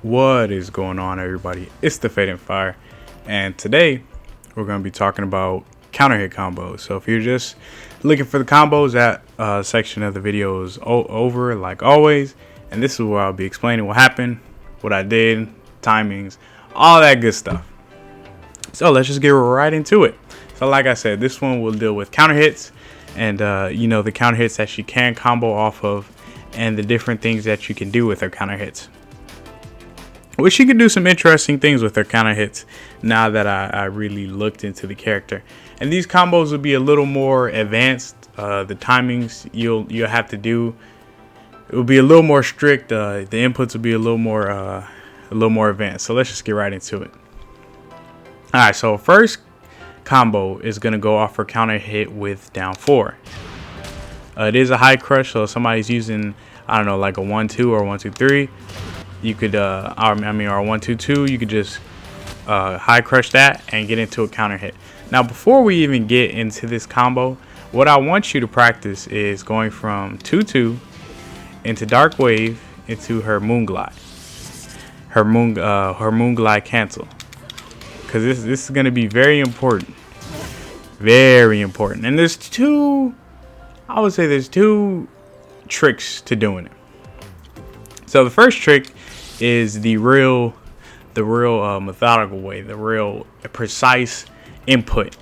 What is going on, everybody? It's the Fade and Fire, and today we're going to be talking about counter hit combos. So if you're just looking for the combos, that section of the video is over, like always, and this is where I'll be explaining what happened, what I did, timings, all that good stuff. So let's just get right into it. So like I said, this one will deal with counter hits, and the counter hits that she can combo off of, and the different things that you can do with her counter hits. Which she can do some interesting things with her counter hits now that I really looked into the character. And these combos will be a little more advanced. The timings you'll have to do, it will be a little more strict. The inputs will be a little more advanced. So let's just get right into it. All right, so first combo is gonna go off her counter hit with down 4. It is a high crush, so if somebody's using, I don't know, like a 1-2 or 1-2-3. You could or 1-2-2, you could just high crush that and get into a counter hit. Now before we even get into this combo, what I want you to practice is going from 2-2 into Dark Wave into her Moon Glide, her Moon Glide cancel, because this is going to be very important. And there's two tricks to doing it. So the first trick is the real methodical way, the real precise input,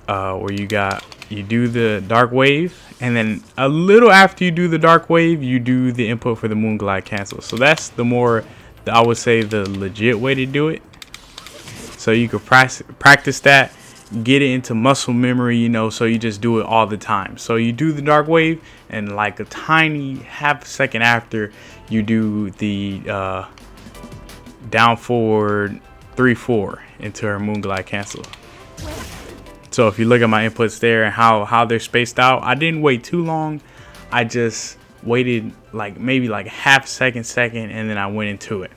where you do the Dark Wave, and then a little after you do the Dark Wave, you do the input for the Moon Glide cancel. So that's I would say the legit way to do it. So you could practice that, get it into muscle memory, so you just do it all the time. So you do the Dark Wave, and like a tiny half a second after, you do the down forward 3-4 into her Moon Glide cancel. So if you look at my inputs there and how they're spaced out, I didn't wait too long. I just waited maybe half second, and then I went into it.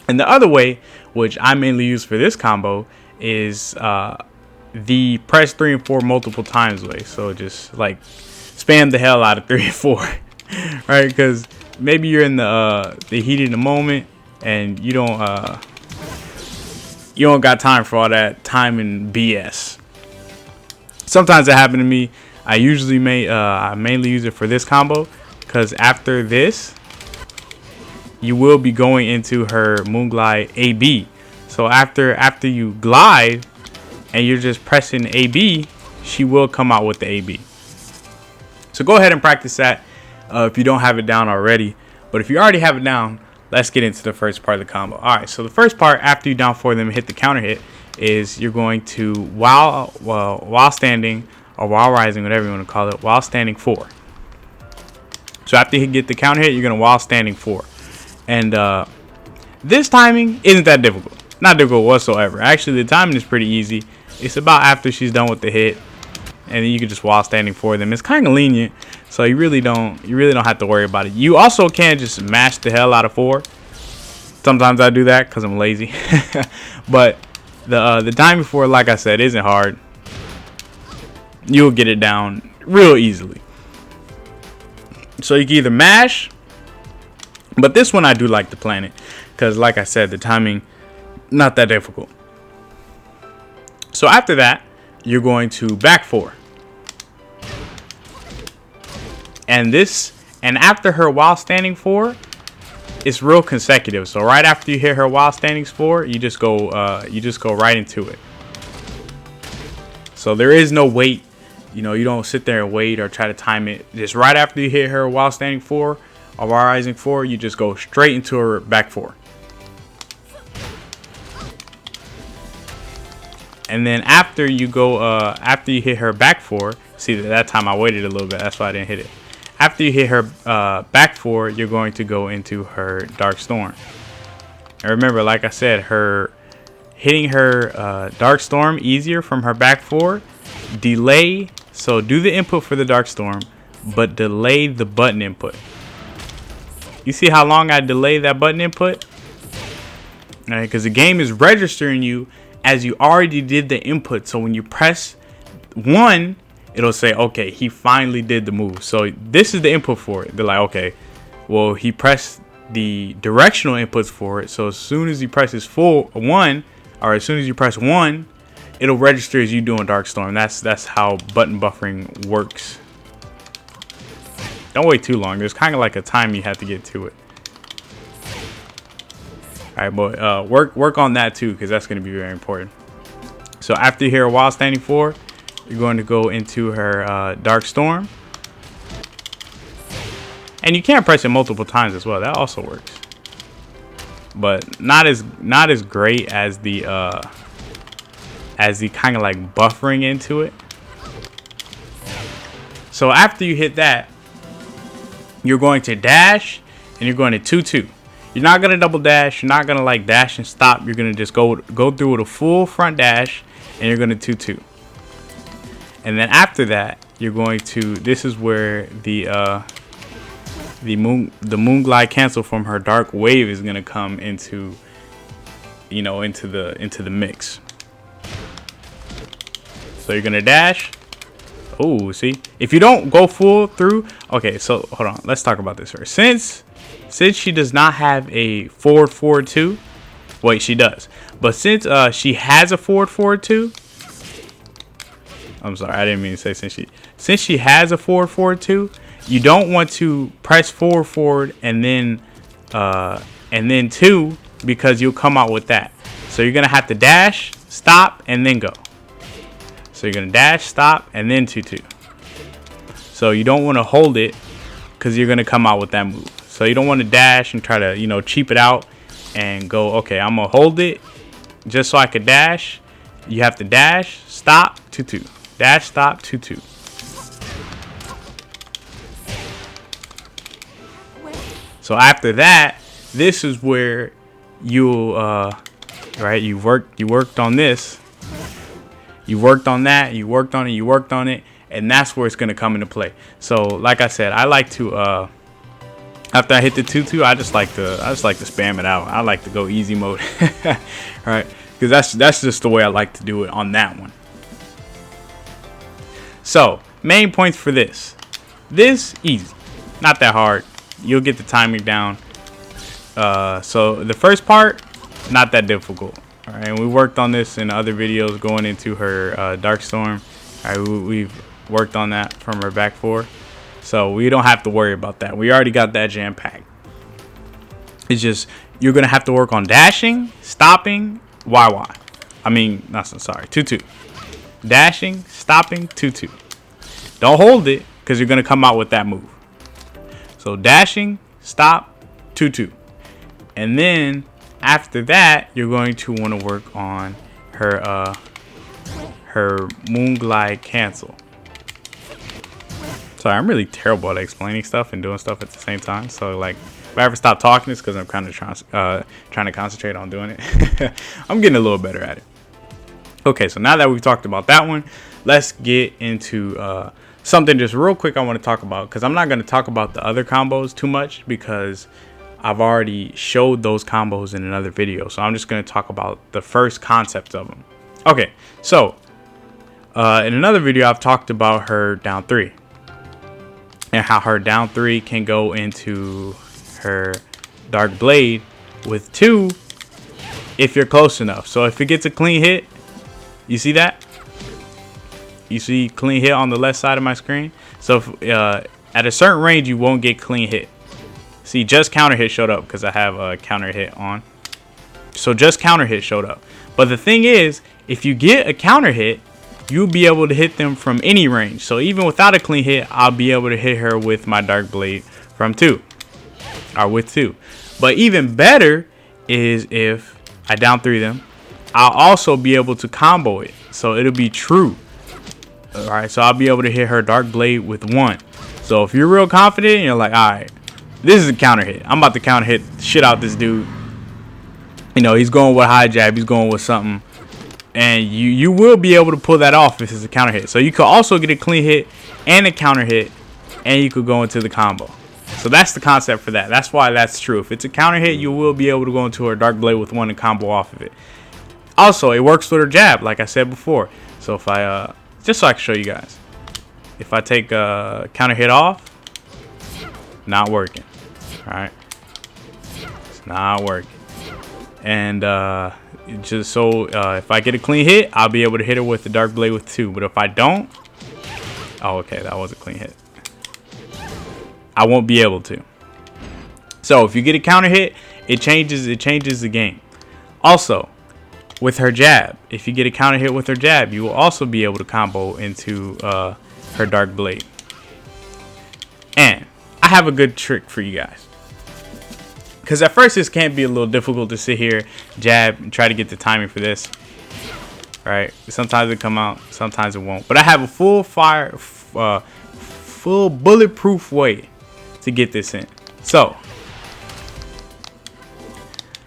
And the other way, which I mainly use for this combo, is the press 3 and 4 multiple times way. So just spam the hell out of 3 and 4, right? Because maybe you're in the heat of the moment and you don't got time for all that time and BS. Sometimes that happened to me. I mainly use it for this combo, because after this you will be going into her Moon Glide AB. So after you glide and you're just pressing AB, she will come out with the AB. So go ahead and practice that if you don't have it down already. But if you already have it down, let's get into the first part of the combo. All right, so the first part after you down 4 them and hit the counter hit is you're going to while standing or while rising, whatever you want to call it, while standing 4. So after you get the counter hit, you're going to while standing 4. And this timing isn't that difficult. Not difficult whatsoever. Actually, the timing is pretty easy. It's about after she's done with the hit, and then you can just while standing for them. It's kind of lenient, so you really don't have to worry about it. You also can just mash the hell out of 4. Sometimes I do that because I'm lazy. But the timing for it, like I said, isn't hard. You'll get it down real easily. So you can either mash, but this one I do like to plan it, because like I said, the timing not that difficult. So after that, you're going to back 4. And after her while standing 4, it's real consecutive. So right after you hit her while standing 4, you just go right into it. So there is no wait. You don't sit there and wait or try to time it. Just right after you hit her while standing 4 or while rising 4, you just go straight into her back 4. And then after you hit her back 4, see that time I waited a little bit, that's why I didn't hit it. After you hit her back 4, you're going to go into her Dark Storm. And remember, like I said, hitting her Dark Storm easier from her back 4. Delay, so do the input for the Dark Storm, but delay the button input. You see how long I delay that button input? All right, because the game is registering you as you already did the input. So when you press 1, it'll say, okay, he finally did the move. So this is the input for it. They're like, okay, well, he pressed the directional inputs for it. So as soon as you press one, or as soon as you press 1, it'll register as you doing Dark Storm. That's how button buffering works. Don't wait too long. There's kind of like a time you have to get to it. All right, but work on that too, because that's going to be very important. So after you hear a while standing 4, you're going to go into her Dark Storm. And you can press it multiple times as well. That also works. But not as great as the kind of like buffering into it. So after you hit that, you're going to dash and you're going to 2-2. You're not going to double dash. You're not going to like dash and stop. You're going to just go through with a full front dash and you're going to 2-2. And then after that, you're going to, this is where the moon glide cancel from her dark wave is going to come into, you know, into the mix. So you're going to dash. Oh, see, if you don't go full through. Okay, so hold on, let's talk about this first. Since she does not have a forward 2, wait, she does, but since she has a forward 2, I'm sorry, I didn't mean to say since she has a forward 2, you don't want to press forward and then 2, because you'll come out with that. So you're gonna have to dash, stop, and then go. So you're gonna dash, stop, and then 2-2. So you don't want to hold it, because you're gonna come out with that move. So you don't want to dash and try to, you know, cheap it out and go, okay, I'm gonna hold it just so I could dash. You have to dash, stop, 2-2. Dash, stop, 2-2. So after that, this is where you'll right, you worked on this. You worked on that, you worked on it, you worked on it, and that's where it's gonna come into play. So like I said, I like to after I hit the 2-2, I just like to spam it out. I like to go easy mode. All right, because that's just the way I like to do it on that one. So main points for this easy, not that hard. You'll get the timing down. So the first part, not that difficult. All right, and we worked on this in other videos going into her Dark Storm. All right, we've worked on that from her back 4, so we don't have to worry about that. We already got that jam packed. It's just you're gonna have to work on dashing, stopping, YY. I mean, not so sorry, 2-2. Dashing, stopping, 2-2. Don't hold it, because you're gonna come out with that move. So dashing, stop, 2-2, and then after that, you're going to want to work on her moon glide cancel. Sorry, I'm really terrible at explaining stuff and doing stuff at the same time. So like, if I ever stop talking, it's because I'm kind of trying to concentrate on doing it. I'm getting a little better at it. Okay, so now that we've talked about that one, let's get into something just real quick I want to talk about, because I'm not going to talk about the other combos too much because I've already showed those combos in another video. So I'm just going to talk about the first concept of them. Okay, so in another video, I've talked about her down 3 and how her down 3 can go into her Dark Blade with 2 if you're close enough. So if it gets a clean hit, you see that? You see clean hit on the left side of my screen. So if, at a certain range, you won't get clean hit. See, just counter hit showed up because I have a counter hit on. So just counter hit showed up. But the thing is, if you get a counter hit, you'll be able to hit them from any range. So even without a clean hit, I'll be able to hit her with my Dark Blade from 2. Or with 2. But even better is if I down 3 them, I'll also be able to combo it. So it'll be true. Alright, so I'll be able to hit her Dark Blade with 1. So if you're real confident and you're like, alright, this is a counter hit. I'm about to counter hit shit out this dude. You know, he's going with high jab. He's going with something. And you will be able to pull that off if it's a counter hit. So you could also get a clean hit and a counter hit. And you could go into the combo. So that's the concept for that. That's why that's true. If it's a counter hit, you will be able to go into her Dark Blade with 1 and combo off of it. Also, it works with her jab, like I said before. So if I, just so I can show you guys. If I take a counter hit off, not working. Alright. not working. And just so if I get a clean hit, I'll be able to hit her with the Dark Blade with 2. But if I don't, oh, okay, that was a clean hit. I won't be able to. So if you get a counter hit, it changes the game. Also, with her jab, if you get a counter hit with her jab, you will also be able to combo into her Dark Blade. And I have a good trick for you guys. Because at first this can be a little difficult to sit here, jab, and try to get the timing for this. Right? Sometimes it come out, sometimes it won't. But I have a full bulletproof way to get this in. So,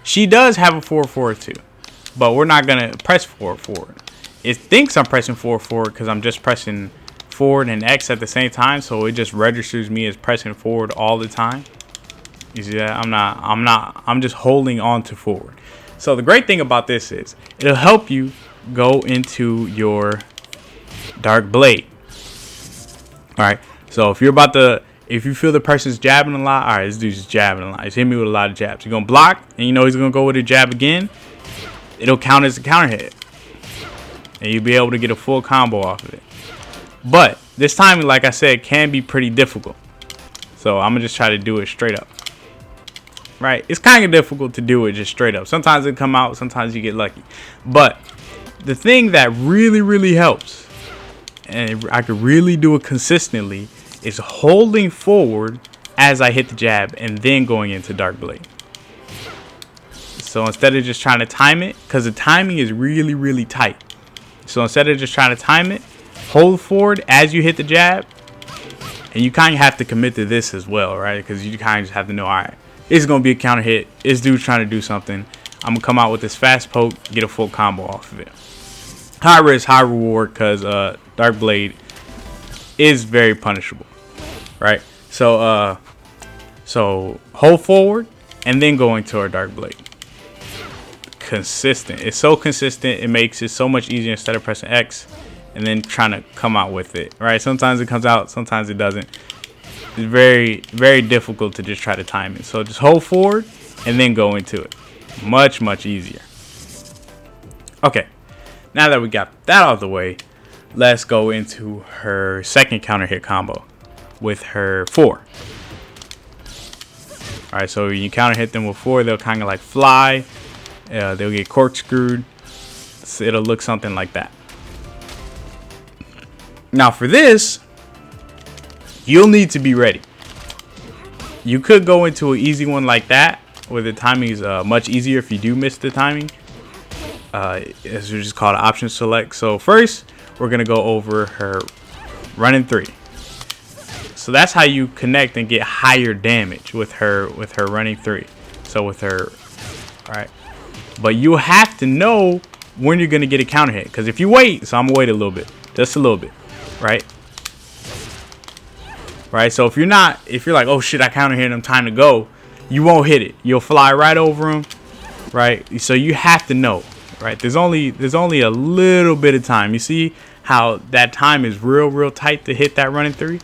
she does have a 4-4-2. But we're not going to press forward. It thinks I'm pressing forward because I'm just pressing forward and X at the same time. So it just registers me as pressing forward all the time. You see that? I'm just holding on to forward. So the great thing about this is it'll help you go into your Dark Blade. All right. So if you feel the person's jabbing a lot, all right, this dude's just jabbing a lot. He's hitting me with a lot of jabs. You're going to block and you know he's going to go with a jab again. It'll count as a counter hit. And you'll be able to get a full combo off of it. But this timing, like I said, can be pretty difficult. So I'm going to just try to do it straight up. Right? It's kind of difficult to do it just straight up. Sometimes it come out, sometimes you get lucky. But the thing that really helps, and I could really do it consistently, is holding forward as I hit the jab and then going into Dark Blade. So instead of just trying to time it, because the timing is really tight. So instead of just trying to time it, hold forward as you hit the jab. And you kind of have to commit to this as well, right? Because you kind of just have to know, all right, it's going to be a counter hit. This dude's trying to do something. I'm going to come out with this fast poke, get a full combo off of it. High risk, high reward, because Dark Blade is very punishable, right? So hold forward and then go into our Dark Blade. Consistent. It's so consistent. It makes it so much easier instead of pressing X and then trying to come out with it, right? Sometimes it comes out, sometimes it doesn't. It's very difficult to just try to time it. So just hold forward and then go into it. Much easier. Okay, now that we got that out of the way, let's go into her second counter hit combo with her 4. All right, so you counter hit them with 4, they'll kind of like fly. They'll get corkscrewed. So it'll look something like that. Now for this, you'll need to be ready. You could go into an easy one like that, where the timing is much easier if you do miss the timing. It's just called option select. So first, we're gonna go over her running 3. So that's how you connect and get higher damage with her running 3. So with her, all right. But you have to know when you're gonna get a counter hit, because if you wait, so I'm gonna wait a little bit, just a little bit, right? Right, so if you're like, oh shit, I counter hit him, time to go, you won't hit it. You'll fly right over him, right? So you have to know, right? There's only a little bit of time. You see how that time is real tight to hit that running 3?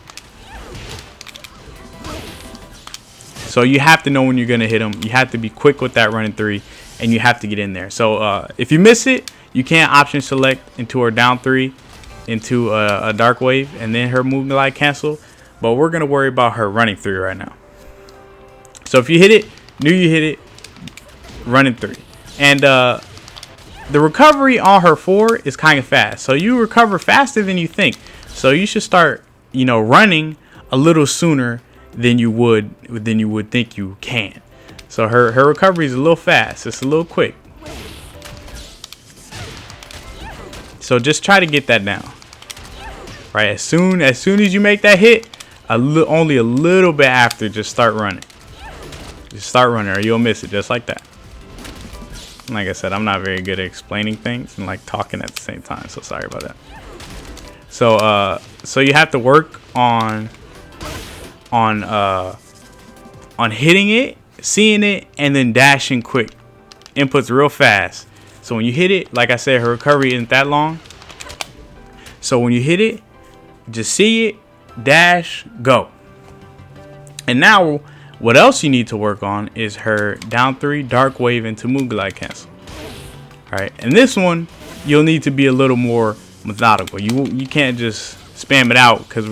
So you have to know when you're gonna hit him. You have to be quick with that running 3, and you have to get in there. So if you miss it, you can't option select into her down 3, into a dark wave, and then her movement light cancel. But we're going to worry about her running 3 right now. So if you hit it, you hit it, running 3. And the recovery on her 4 is kind of fast. So you recover faster than you think. So you should start, running a little sooner than you would think you can. So her recovery is a little fast. It's a little quick. So just try to get that down. Right, as soon as you make that hit, only a little bit after, just start running. Just start running, or you'll miss it, just like that. Like I said, I'm not very good at explaining things and like talking at the same time, so sorry about that. So you have to work on hitting it, seeing it, and then dashing quick. Inputs real fast. So when you hit it, like I said, her recovery isn't that long. So when you hit it, just see it, dash, go. And now What else you need to work on is her down 3 dark wave into Moonglide cancel. Alright, and this one you'll need to be a little more methodical. You can't just spam it out, because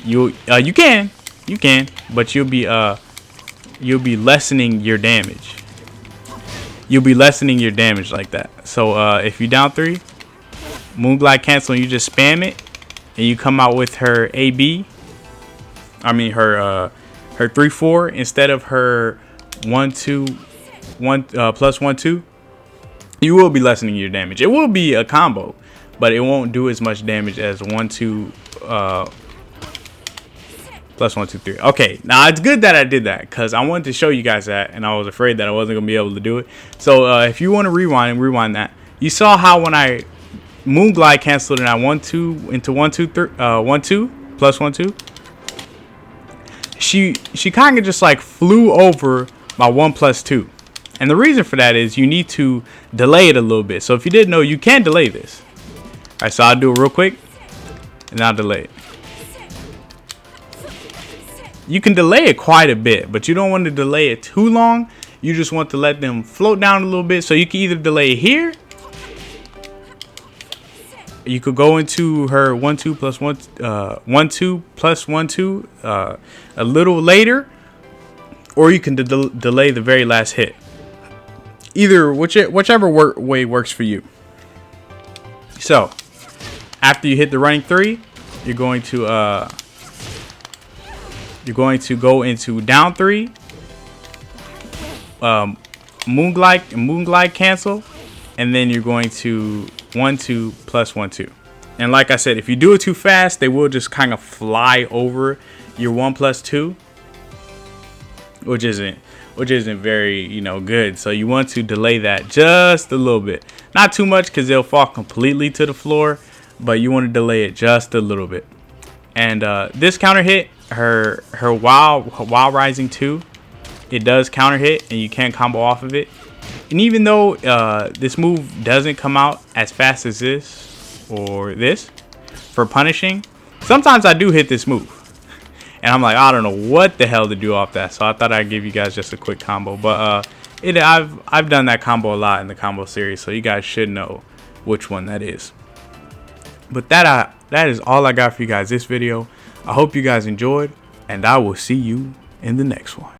you can, but you'll be lessening your damage. You'll be lessening your damage like that. So if you down 3 Moonglide cancel and you just spam it, and you come out with her AB, I mean her 3-4 instead of her 1-2 plus 1-2, you will be lessening your damage. It will be a combo, but it won't do as much damage as 1-2 plus 1-2-3. Okay, now it's good that I did that, because I wanted to show you guys that, and I was afraid that I wasn't gonna be able to do it. So if you want to rewind that, you saw how when I Moonglide canceled and I 1-2 into 1-2 plus 1-2, she kind of just like flew over my 1+2. And the reason for that is you need to delay it a little bit. So if you didn't know, you can delay this. All right, so I'll do it real quick and I'll delay it. You can delay it quite a bit, but you don't want to delay it too long. You just want to let them float down a little bit. So you can either delay it here. You could go into her 1-2 plus 1-2 plus 1-2 a little later, or you can delay the very last hit. Either whichever way works for you. So after you hit the running 3, you're going to go into down 3, Moonglide cancel, and then you're going to 1-2 plus 1-2. And like I said, if you do it too fast, they will just kind of fly over your 1+2, which isn't very good. So you want to delay that just a little bit, not too much, because they'll fall completely to the floor, but you want to delay it just a little bit. And this counter hit, her while rising 2, it does counter hit, and you can combo off of it. And even though this move doesn't come out as fast as this or this for punishing, sometimes I do hit this move and I'm like, I don't know what the hell to do off that. So I thought I'd give you guys just a quick combo. But I've done that combo a lot in the combo series, so you guys should know which one that is. But that is all I got for you guys this video. I hope you guys enjoyed, and I will see you in the next one.